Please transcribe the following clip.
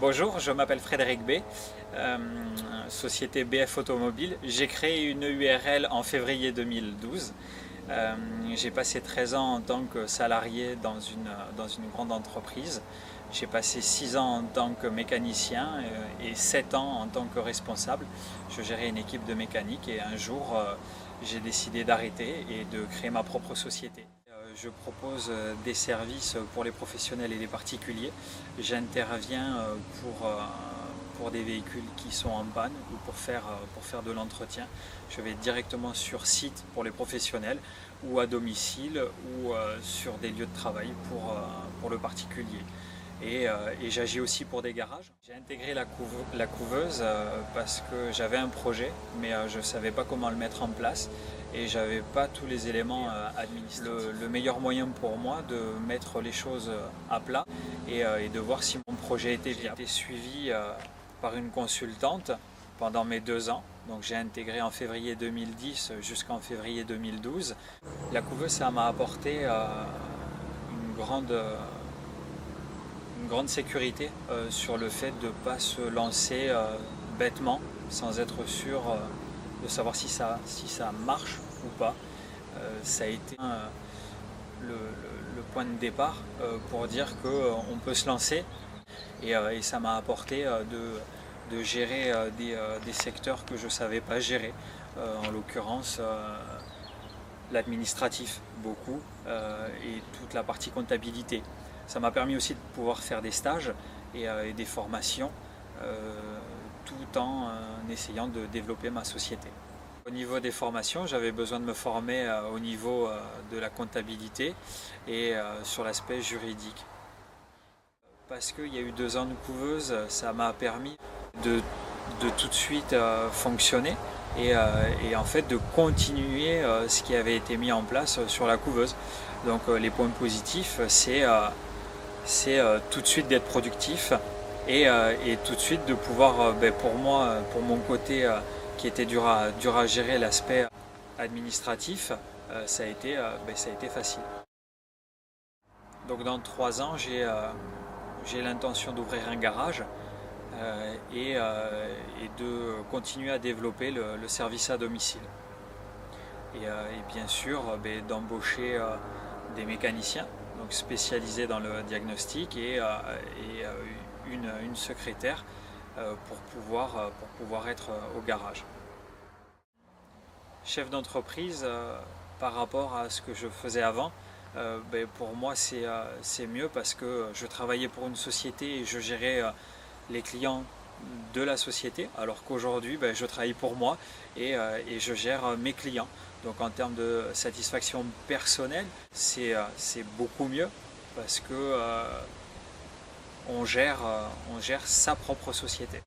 Bonjour, je m'appelle Frédéric B, société BF Automobile. J'ai créé une URL en février 2012. J'ai passé 13 ans en tant que salarié dans une grande entreprise. J'ai passé 6 ans en tant que mécanicien et 7 ans en tant que responsable. Je gérais une équipe de mécaniques et un jour j'ai décidé d'arrêter et de créer ma propre société. Je propose des services pour les professionnels et les particuliers. J'interviens pour des véhicules qui sont en panne ou pour faire de l'entretien. Je vais directement sur site pour les professionnels ou à domicile ou sur des lieux de travail pour le particulier. Et j'agis aussi pour des garages. J'ai intégré la couveuse parce que j'avais un projet, mais je ne savais pas comment le mettre en place et j'avais pas tous les éléments administratifs. Le meilleur moyen pour moi de mettre les choses à plat et de voir si mon projet était viable. J'ai été suivi par une consultante pendant mes 2 ans. Donc j'ai intégré en février 2010 jusqu'en février 2012. La couveuse, ça m'a apporté une grande sécurité sur le fait de ne pas se lancer bêtement sans être sûr de savoir si ça marche ou pas. Ça a été le point de départ pour dire qu'on peut se lancer et ça m'a apporté de gérer des secteurs que je ne savais pas gérer, en l'occurrence l'administratif beaucoup et toute la partie comptabilité. Ça m'a permis aussi de pouvoir faire des stages et des formations tout en essayant de développer ma société. Au niveau des formations, j'avais besoin de me former au niveau de la comptabilité et sur l'aspect juridique. Parce qu'il y a eu 2 ans de couveuse, ça m'a permis de tout de suite fonctionner et en fait de continuer ce qui avait été mis en place sur la couveuse. Donc les points positifs, c'est tout de suite d'être productif et tout de suite de pouvoir, pour moi, pour mon côté qui était dur à gérer, l'aspect administratif, ça a été facile. Donc dans 3 ans, j'ai l'intention d'ouvrir un garage et de continuer à développer le service à domicile. Et bien sûr d'embaucher des mécaniciens donc spécialisés dans le diagnostic et une secrétaire pour pouvoir être au garage. Chef d'entreprise, par rapport à ce que je faisais avant, pour moi c'est mieux parce que je travaillais pour une société et je gérais les clients de la société, alors qu'aujourd'hui je travaille pour moi et je gère mes clients. Donc en termes de satisfaction personnelle, c'est beaucoup mieux parce que on gère sa propre société.